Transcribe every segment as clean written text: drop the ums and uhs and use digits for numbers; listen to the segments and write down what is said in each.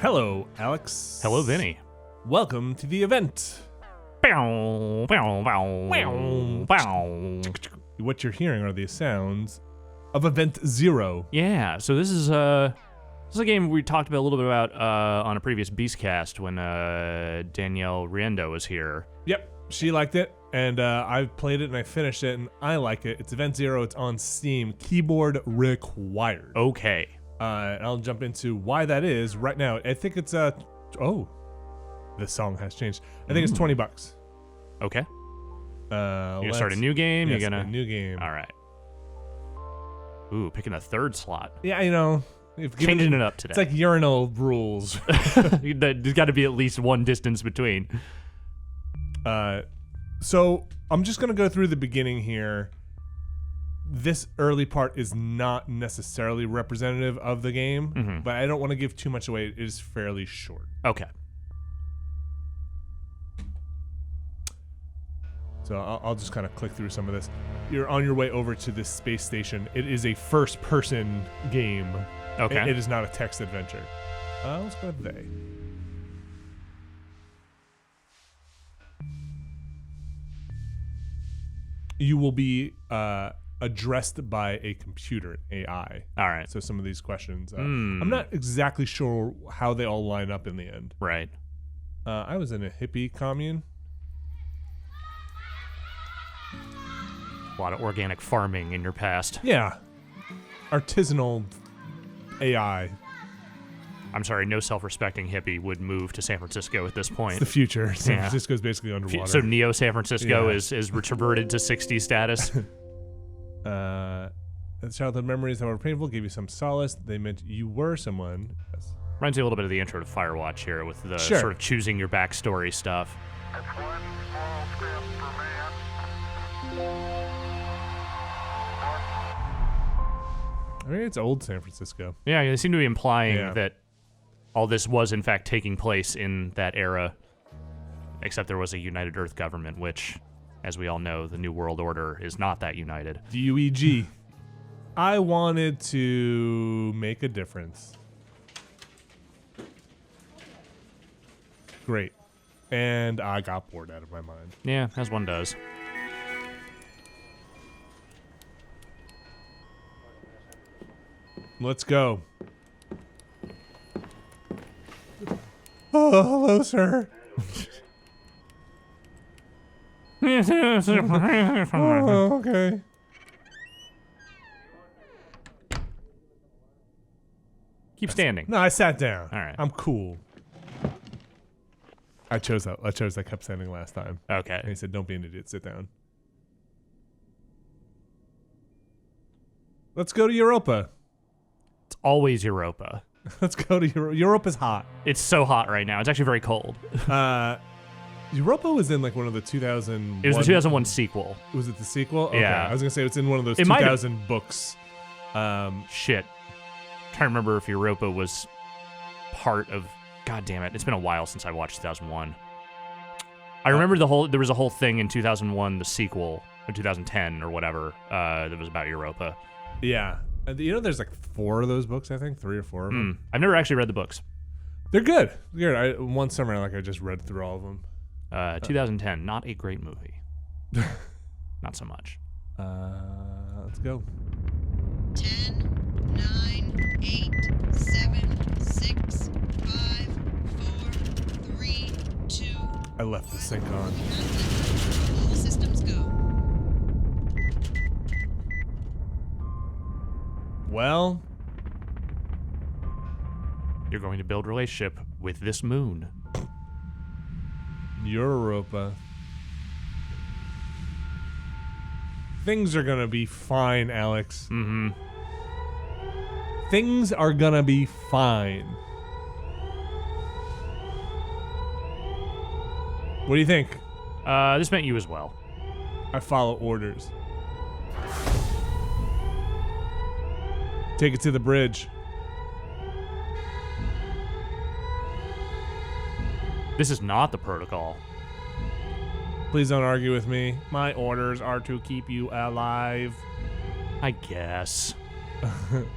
Hello, Alex. Hello, Vinny. Welcome to the event. Bow, bow, bow, bow, bow. What you're hearing are the sounds of Event Zero. Yeah, so this is a game we talked about a little bit about on a previous Beastcast when Danielle Riendo was here. Yep, she liked it, and I played it and I finished it, and I like it. It's Event Zero. It's on Steam. Keyboard required. Okay. I'll jump into why that is right now. I think it's the song has changed. I think it's $20. Okay. You're gonna start a Let's- new game? Yes, You're gonna a new game. All right. Ooh, picking the third slot. Yeah, you know, Changing it up today. It's like urinal rules. There's got to be at least one distance between. So I'm just gonna go through the beginning here. This early part is not necessarily representative of the game, but I don't want to give too much away. It is fairly short. Okay. So I'll just kind of click through some of this. You're on your way over to this space station. It is a first-person game. Okay. It is not a text adventure. Let's go with they. You will be addressed by a computer, AI. All right. So some of these questions, I'm not exactly sure how they all line up in the end. Right. I was in a hippie commune. A lot of organic farming in your past. Yeah. Artisanal AI. I'm sorry, no self-respecting hippie would move to San Francisco at this point. It's the future. San Yeah. Francisco's basically underwater. So Neo San Francisco Yeah. is reverted to 60s status. Childhood memories, however painful, gave you some solace. They meant you were someone. Yes. Reminds me a little bit of the intro to Firewatch here with the Sure. sort of choosing your backstory stuff. It's one small step for man. I mean, it's old San Francisco. Yeah, they seem to be implying Yeah. that all this was in fact taking place in that era, except there was a United Earth government, which, as we all know, the New World Order is not that united. DUEG. I wanted to make a difference. Great. And I got bored out of my mind. Yeah, as one does. Let's go. Oh, hello, sir. Oh, okay. Keep standing. No, I sat down. All right. I'm cool. I chose that. I kept standing last time. And Okay. he said, "Don't be an idiot. Sit down." Let's go to Europa. It's always Europa. Let's go to Europa. Europa's hot. It's so hot right now. It's actually very cold. Europa was in like one of the 2001. It was the 2001 sequel. Was it the sequel? Okay. Yeah. I was gonna say it's in one of those It might have- 2000 books. Shit. Trying to remember if Europa was part of. God damn it! It's been a while since I watched 2001. I remember there was a whole thing in 2001, the sequel, or 2010 or whatever, that was about Europa. Yeah. You know, there's like 4 of those books. I think 3 or 4 of them. I've never actually read the books. They're good. One summer, I just read through all of them. 2010, not a great movie. Not so much. Let's go. 10, 9, 8, 7, 6, 5, 4, 3, 2. I left the sync on. All systems go. Well, You're going to build a relationship with this moon. Europa. Things are gonna be fine, Alex. Mm-hmm. Things are gonna be fine. What do you think? This meant you as well. I follow orders. Take it to the bridge. This is not the protocol. Please don't argue with me. My orders are to keep you alive. I guess.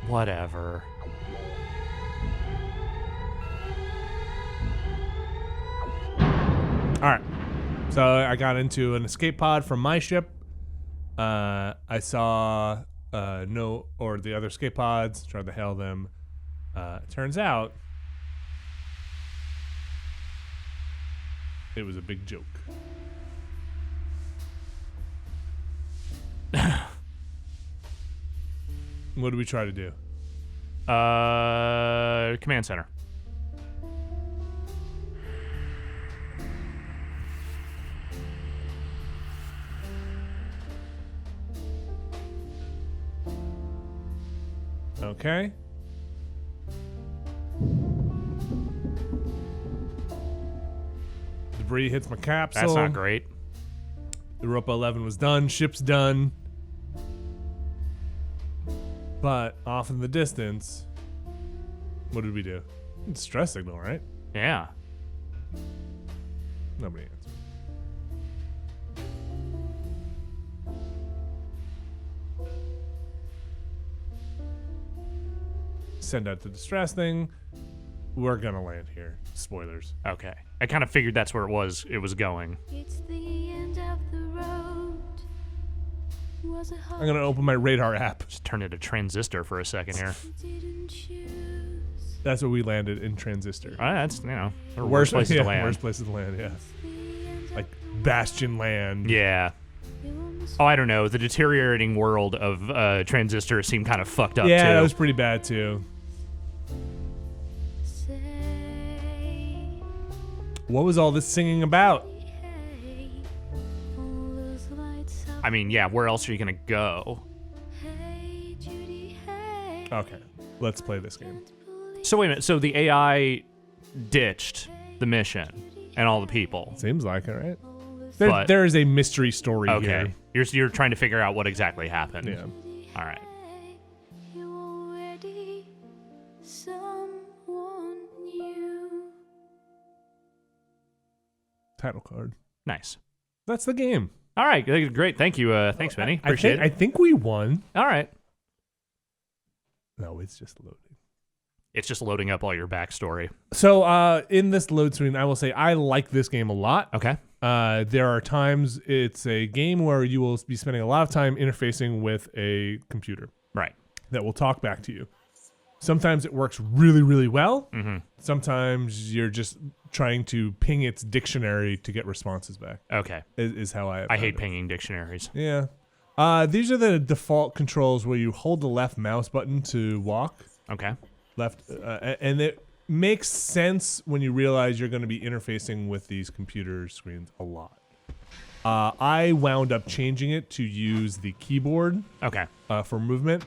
Whatever. All right. So I got into an escape pod from my ship. I saw the other escape pods, tried to hail them. It turns out it was a big joke. What did we try to do? Command center. Okay. Debris hits my capsule. That's not great. Europa 11 was done. Ship's done. But off in the distance, what did we do? Distress signal, right? Yeah. Nobody answered. Send out the distress thing. We're gonna land here. Spoilers. Okay. I kind of figured that's where it was going. It's the end of the road. Was a I'm gonna open my radar app. Just turn it to transistor for a second here. didn't choose. That's where we landed in Transistor. That's, the worst places yeah, to land. Worst places to land, yeah. The end Like Bastion Land. Yeah. of the Oh, I don't know. The deteriorating world of Transistor seemed kind of fucked up, Yeah, too. that was pretty bad too. say, What was all this singing about? hey, all those lights up. I mean, yeah, where else are you going to go? Hey, Judy, hey. Okay, let's play this game. So, wait a minute. So, the AI ditched the mission and all the people. Seems like it, right? But- There is a mystery story Okay. here. You're trying to figure out what exactly happened. Yeah. All right. You already someone new. Title card. Nice. That's the game. All right. Great. Thank you. Thanks, Vinny. Appreciate I it. think we won. All right. No, it's just loading. It's just loading up all your backstory. So in this load screen, I will say I like this game a lot. Okay. There are times it's a game where you will be spending a lot of time interfacing with a computer Right. that will talk back to you. Sometimes it works really, really well. Mm-hmm. Sometimes you're just trying to ping its dictionary to get responses back. Okay. Is how I I hate found it. pinging dictionaries. Yeah. These are the default controls where you hold the left mouse button to walk. Okay. And it makes sense when you realize you're going to be interfacing with these computer screens a lot. I wound up changing it to use the keyboard Okay. for movement,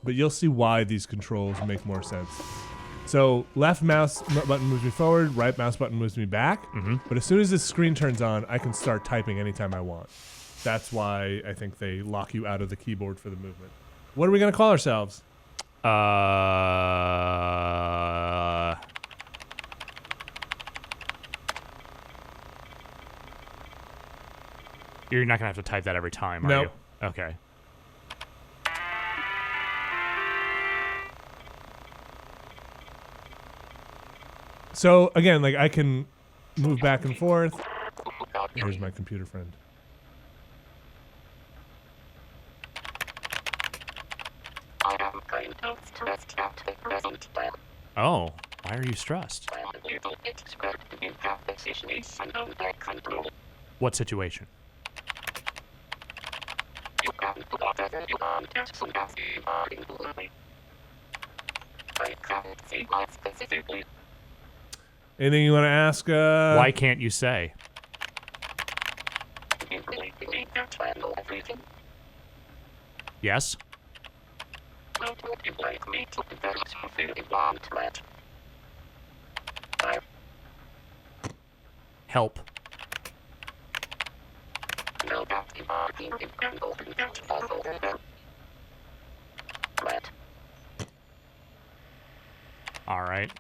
but you'll see why these controls make more sense. So left mouse button moves me forward, right mouse button moves me back. Mm-hmm. But as soon as this screen turns on, I can start typing anytime I want. That's why I think they lock you out of the keyboard for the movement. What are we going to call ourselves? You're not gonna have to type that every time, are No. you? Okay. So again, like I can move back and forth. Here's my computer friend. I am kind of stressed at the present time. Oh, why are you stressed? I'm a little bit scared you have the situation under control. What situation? You can do whatever you want as soon as you are in the lobby. I can't say what specifically. Anything you want to ask? Why can't you say? You really believe that I know everything? Yes? How would you like me to develop something you want, Matt? I Help. know that you are in entangled in that puzzle there. Matt, All right.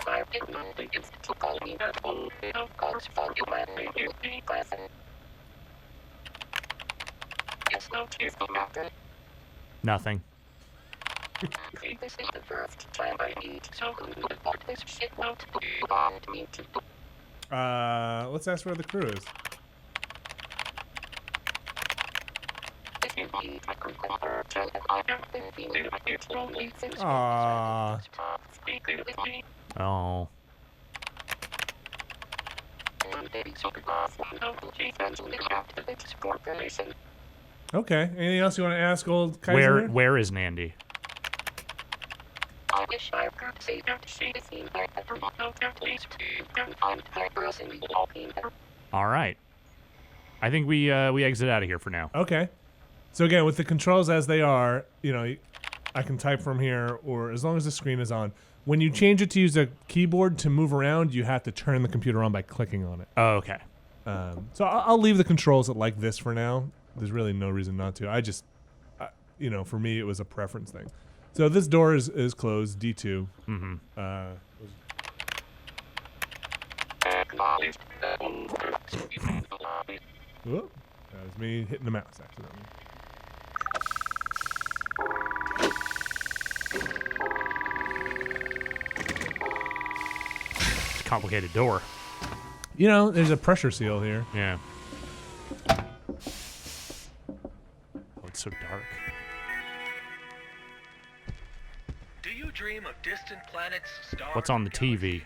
I did not think it's to call me at all. Of course, for you, man, you will be present. Yes, what is the matter? Nothing. This is the first time I need so good but this shit won't bond me to Let's ask where the crew is. if you need a good quarter tell them I have been feeling like it's lonely since Aww. top speaker with me Oh. and maybe super boss one local chief eventually have to this corporation. Okay. Anything else you want to ask old Kaiser? Where is Nandy? I wish I could say that she is in there but not at least you can find her person walking there. All right. I think we exit out of here for now. Okay. So again, with the controls as they are, you know, I can type from here, or as long as the screen is on. When you change it to use a keyboard to move around, you have to turn the computer on by clicking on it. Oh, okay. So I'll leave the controls at like this for now. There's really no reason not to. I just, you know, for me it was a preference thing. So this door is closed, D2. Mm-hmm. Acknowledged. Whoop, that was me hitting the mouse accidentally. It's a complicated door. You know, there's a pressure seal here. Yeah. Oh, it's so dark. Do you dream of distant planets, stars? What's on the TV?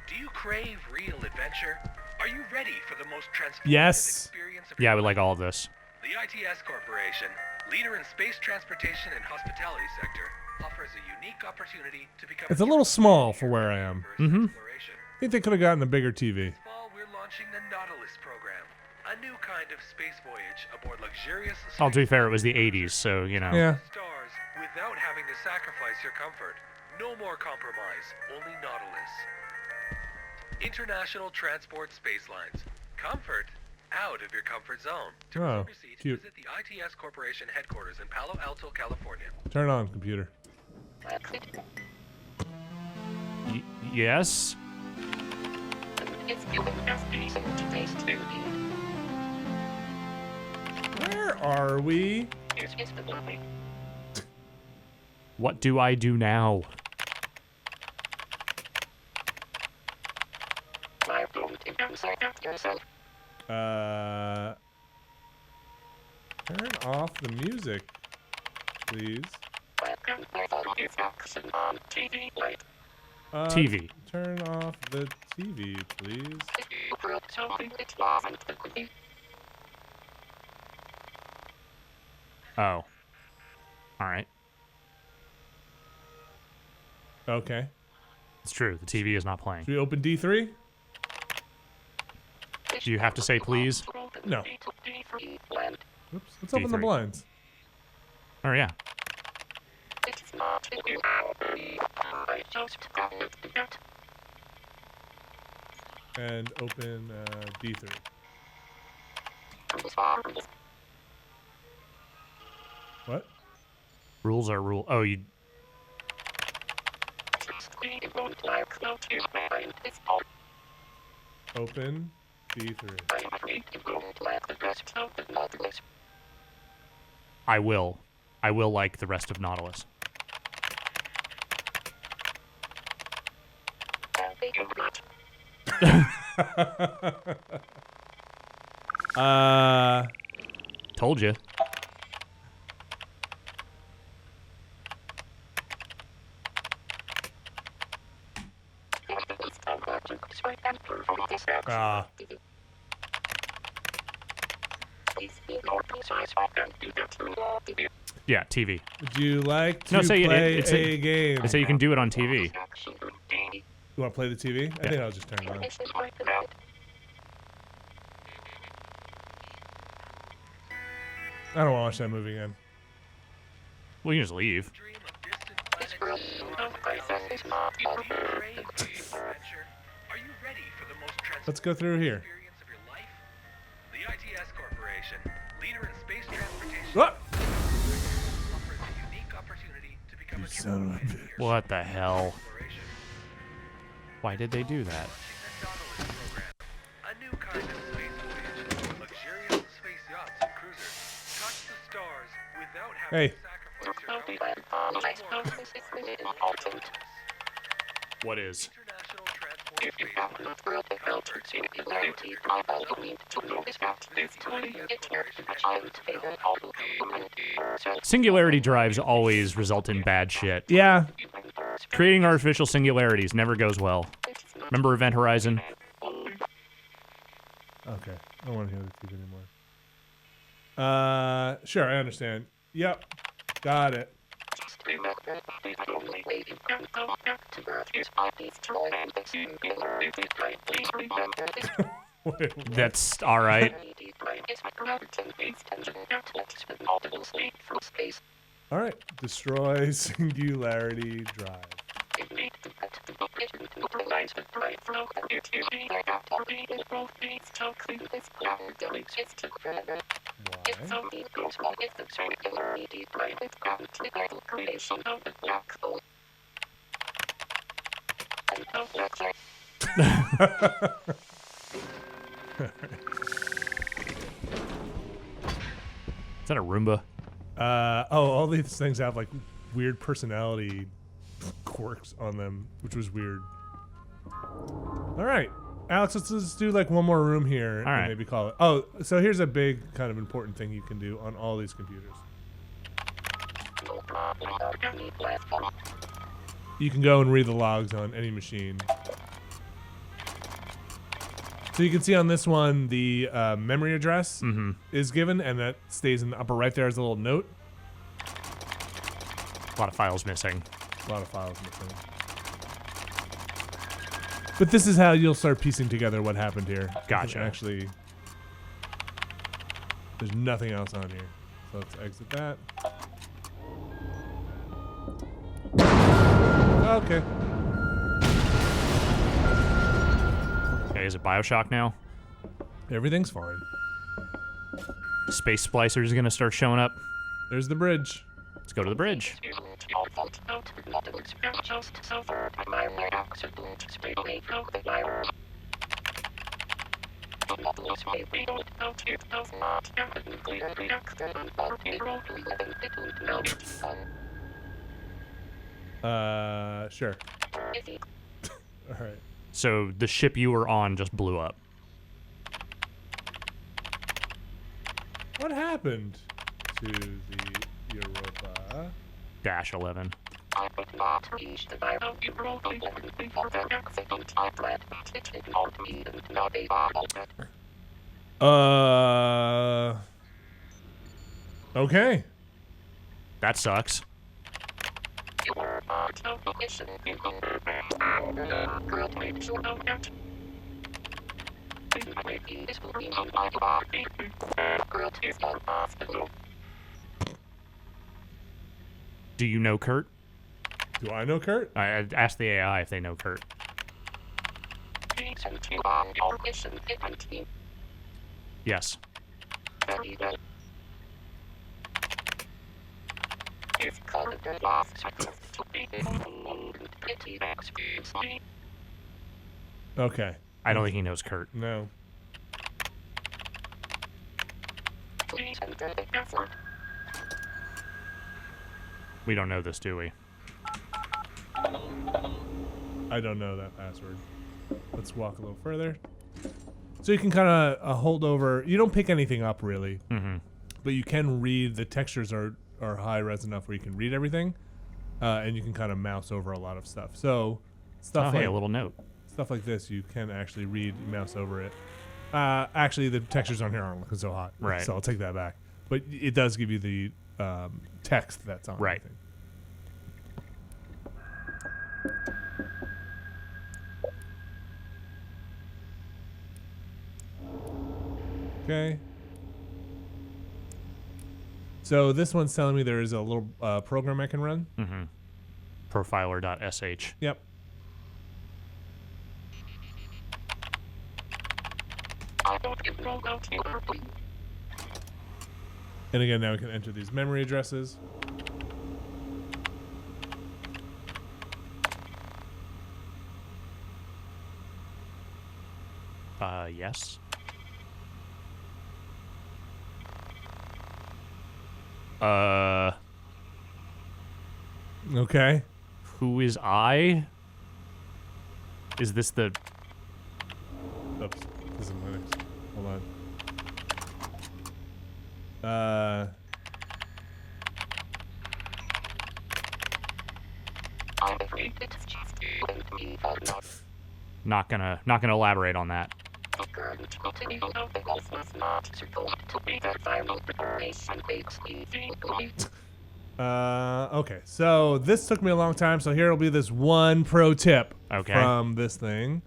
Do you crave real adventure? Are you ready for the most transformative Yes. experience of Yeah, your we like life? all of this. The ITS Corporation, leader in space transportation and hospitality sector, offers a unique opportunity to become It's a little small for where I am. Mm-hmm. I think they could have gotten a bigger TV. This fall, we're launching the Nautilus program, a new kind of space voyage aboard luxurious Oh, to be space fair, it was the 80s, so, you know. Yeah. stars without having to sacrifice your comfort. No more compromise, only Nautilus. International Transport Space Lines. Comfort out of your comfort zone. To Oh, reserve your seat, cute. visit the ITS Corporation headquarters in Palo Alto, California. Turn on, computer. Yes? It's given us reason to taste food. Where are we? Here's the movie. What do I do now? Why don't you answer that yourself? Turn off the music, please. Welcome my phone is action on TV light. TV. Turn off the TV, please. If you broke something it wasn't the movie. Oh. Alright. Okay. It's true. The TV is not playing. Should we open D3? Do you have to say please? No. Land. Oops. Let's open the D3. blinds. Oh, yeah. It's not in your I just got it. And open D3. What? Rules are rule. Oh, you. Open D3. I will. I will like the rest of Nautilus. Told you. Ah. Yeah, TV. Would you like to No, say play it's a game? They say you can do it on TV. You want to play the TV? I think I'll just turn it on. I don't want to watch that movie again. Well, you can just leave. Dream of distant planets, stars, do you crave real adventure? Are you ready for the most Let's go through here. experience of your life? The ITS Corporation, leader in space transportation, What? offers a unique opportunity to become You a son of a true bitch. What the hell? exploration. Why did they do that? Launching the Nautilus program, a new kind of space voyage, luxurious space yachts and cruisers, touch the stars without having Hey. to sacrifice What is? International Transport Station. Singularity drives always result in bad shit. Yeah. Creating artificial singularities never goes well. Remember Event Horizon? Okay. I don't want to hear the TV anymore. Sure, I understand. Yep. Got it. Wait, what? That's all right. All right. Destroy Singularity Drive. Is that a Roomba? All these things have like weird personality quirks on them, which was weird. All right, Alex, let's do like one more room here and right. maybe call it. Oh, so here's a big kind of important thing you can do on all these computers. You can go and read the logs on any machine. So you can see on this one the memory address is given, and that stays in the upper right there as a little note. A lot of files missing. A lot of files missing. But this is how you'll start piecing together what happened here. Because Gotcha. Actually, there's nothing else on here. So let's exit that. Okay. Okay, is it Bioshock now? Everything's fine. Space Splicers is gonna start showing up. There's the bridge. Let's go to the bridge. Sure. All right. So the ship you were on just blew up. What happened to the Europa? Dash 11. Okay. That sucks. Do you know Kurt? Do I know Kurt? I asked the AI if they know Kurt. Yes. Okay. I don't think he knows Kurt. No. We don't know this, do we? I don't know that password. Let's walk a little further. So you can kind of hold over. You don't pick anything up really, but you can read. The textures are high res enough where you can read everything, and you can kind of mouse over a lot of stuff. So stuff Hey, like a little note. stuff like this, you can actually read, mouse over it. Actually, the textures on here aren't looking so hot, Right. So I'll take that back. But it does give you the text that's on. Right. everything. Okay. So this one's telling me there is a little program I can run. Profiler.sh. Yep. And again, now we can enter these memory addresses. Yes. Okay. Who is I? Is this the... Oops. This is Linux. Hold on. I'm afraid it's just you and me for now. Not gonna elaborate on that. The current continuing of the goals was not supposed to be the final preparation makes me feel great. Okay. So this took me a long time. So here will be this one pro tip Okay. from this thing.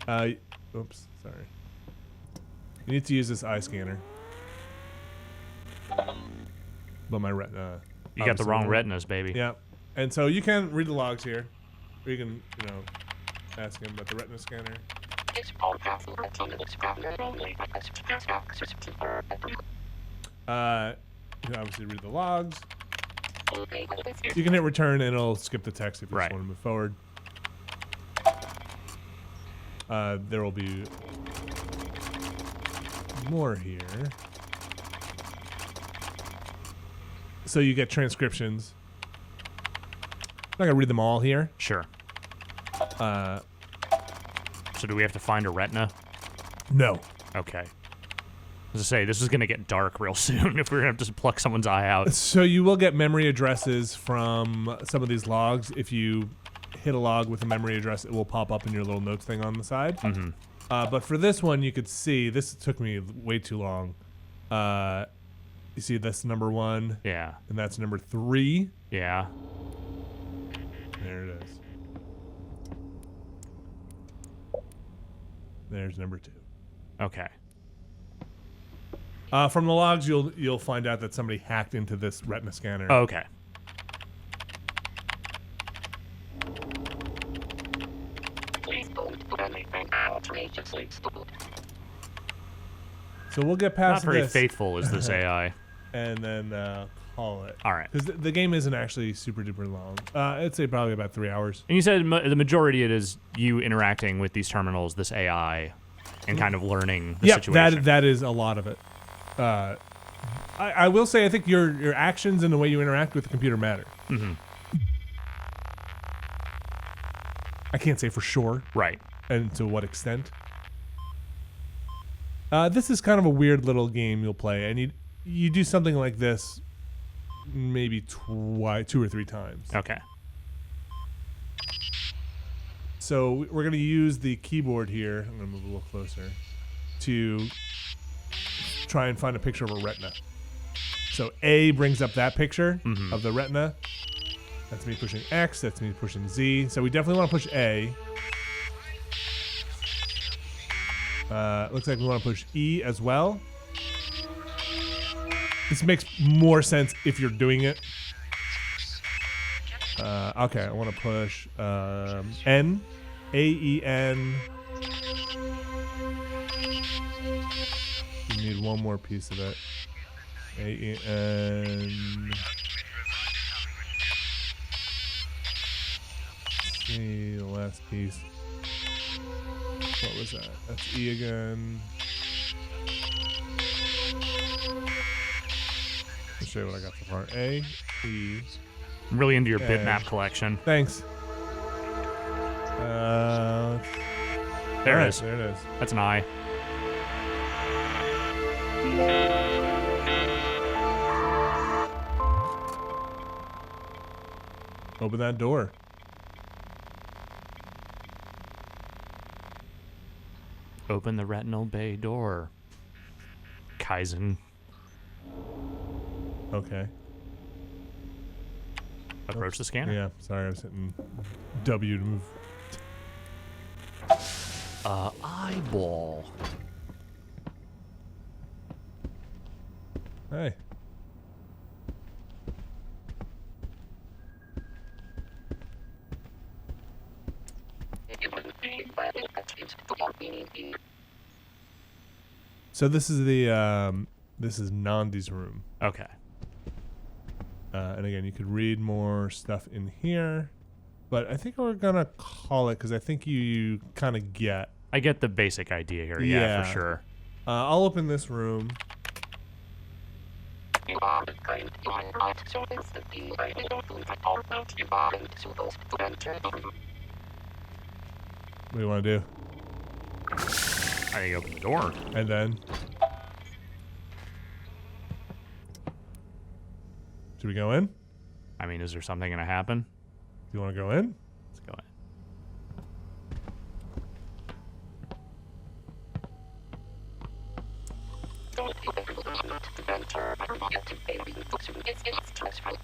Oops. Sorry. You need to use this eye scanner. But my retina. You got the obviously wrong won't. retinas, baby. Yeah. And so you can read the logs here. Or you can, ask him about the retina scanner. This podcast will continue to scanner only because it has access to her every You can obviously read the logs. day. You can hit return and it'll skip the text if you Right. just want to move forward. There will be more here. So you get transcriptions. I'm not gonna read them all here. Sure. Uh, So do we have to find a retina? no. Okay. As I say, this is gonna get dark real soon if we're gonna have to pluck someone's eye out. So you will get memory addresses from some of these logs. If you hit a log with a memory address, it will pop up in your little notes thing on the side. Mm-hmm. But for this one, you could see, this took me way too long. You see that's number 1, Yeah. and that's number 3. Yeah. There it is. There's number 2. Okay. From the logs, you'll find out that somebody hacked into this retina scanner. Okay. Please don't do anything outrageously stupid. So we'll get Not past very this faithful is this AI. and then call it. All right. Because the game isn't actually super duper long. I'd say probably about 3 hours. And you said the majority of it is you interacting with these terminals, this AI, and kind of learning the Yep, situation. that is a lot of it. I will say I think your actions and the way you interact with the computer matter. Mm-hmm. I can't say for sure Right. and to what extent. This is kind of a weird little game you'll play, and you do something like this maybe 2 or 3 times. Okay. So we're going to use the keyboard here. I'm going to move a little closer to try and find a picture of a retina. So A brings up that picture of the retina. That's me pushing X. That's me pushing Z. So we definitely want to push A. Looks like we want to push E as well. This makes more sense if you're doing it. Okay, I want to push N. A-E-N. You need one more piece of it. A-E-N. See the last piece. What was that? That's E again. I'll show you what I got so far. A, E. I'm really into your Okay. bitmap collection. Thanks. There alright, it is. There it is. That's an eye. Open that door. Open the retinal bay door. Kaizen. Okay. Approach the scanner. Yeah, sorry, I was hitting W to move. Eyeball. Hey. It wouldn't be well attached to your being. So this is the this is Nandi's room. Okay. And again, you could read more stuff in here, but I think we're gonna call it because I think you kind of get. I get the basic idea here. Yeah, Yeah. for sure. I'll open this room. You are the kind you are right. So it's the key I don't think I are not you aren't supposed to enter the room. What do you want to do? I think you open the door. And then? Should we go in? I mean, is there something gonna happen? Do you want to go in? Let's go in. Don't you ever not to enter the room yet to baby to soon it's stressful.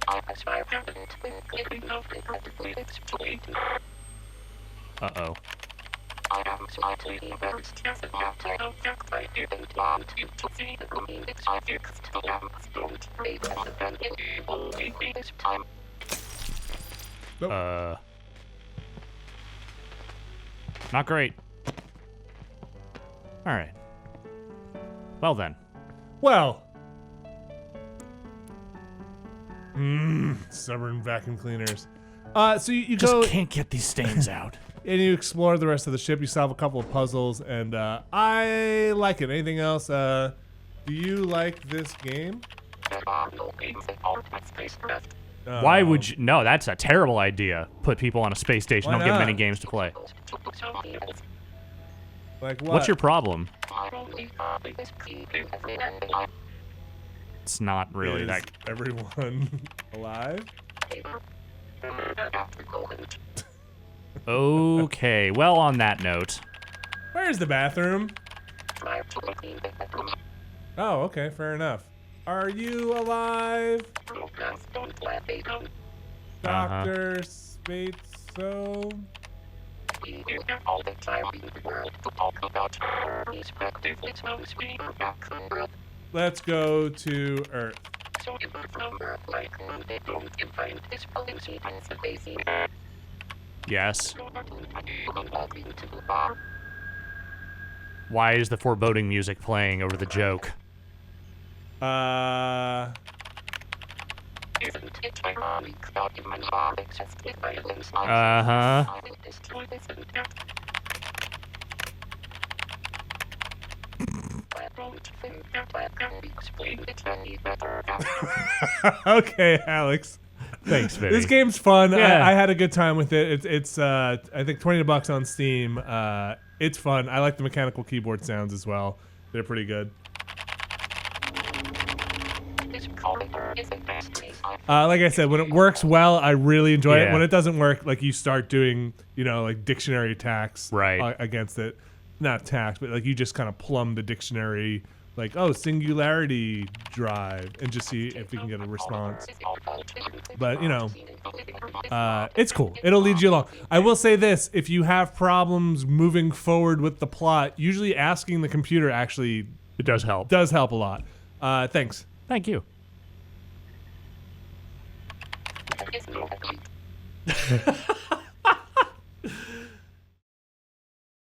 I aspire to it when clearing out incredibly explained. Uh-oh. I am slightly embarrassed as a matter of fact I didn't want you to see the room I fixed the lamps don't break and then it only be this time. Not great. All right. Well then. Well. Stubborn vacuum cleaners. So you Just go can't get these stains out. and you explore the rest of the ship. You solve a couple of puzzles, and I like it. Anything else? Do you like this game? There are no games at all with spacecraft. Why would you? No, that's a terrible idea. Put people on a space station. Why Don't give them not? any games to play. Like what? What's your problem? My only hobby is keeping everyone alive. It's not really Is that. everyone alive? Okay. Well, on that note, Where's the bathroom? Try to clean the bedroom. Oh, okay, fair enough. Are you alive, Programs don't let they go. Dr. Spateso? We do that all the time in the world to talk about respective its own speed or back on Earth. Let's go to Earth. So if we're from Earth like they don't find this policy and the basic yes. walking to the bar. Why is the foreboding music playing over the joke? Isn't it ironic that humans are obsessed with violence? Uh-huh. I will destroy this and that. I don't think that I can explain it any better. Okay, Alex. Thanks, Vinny. This game's fun. Yeah. I had a good time with it. It's I think $20 on Steam. It's fun. I like the mechanical keyboard sounds as well. They're pretty good. This corridor is the best place I've Like I said, when it works well, I really enjoy it. Yeah. When it doesn't work, like you start doing, like dictionary attacks Right. Against it. Not attacks, but like you just kind of plumb the dictionary, like, oh, singularity drive, and just see if we can get a response. But, it's cool. It'll lead you along. I will say this, if you have problems moving forward with the plot, usually asking the computer actually It does help. does help a lot. Thanks. Thank you. There is no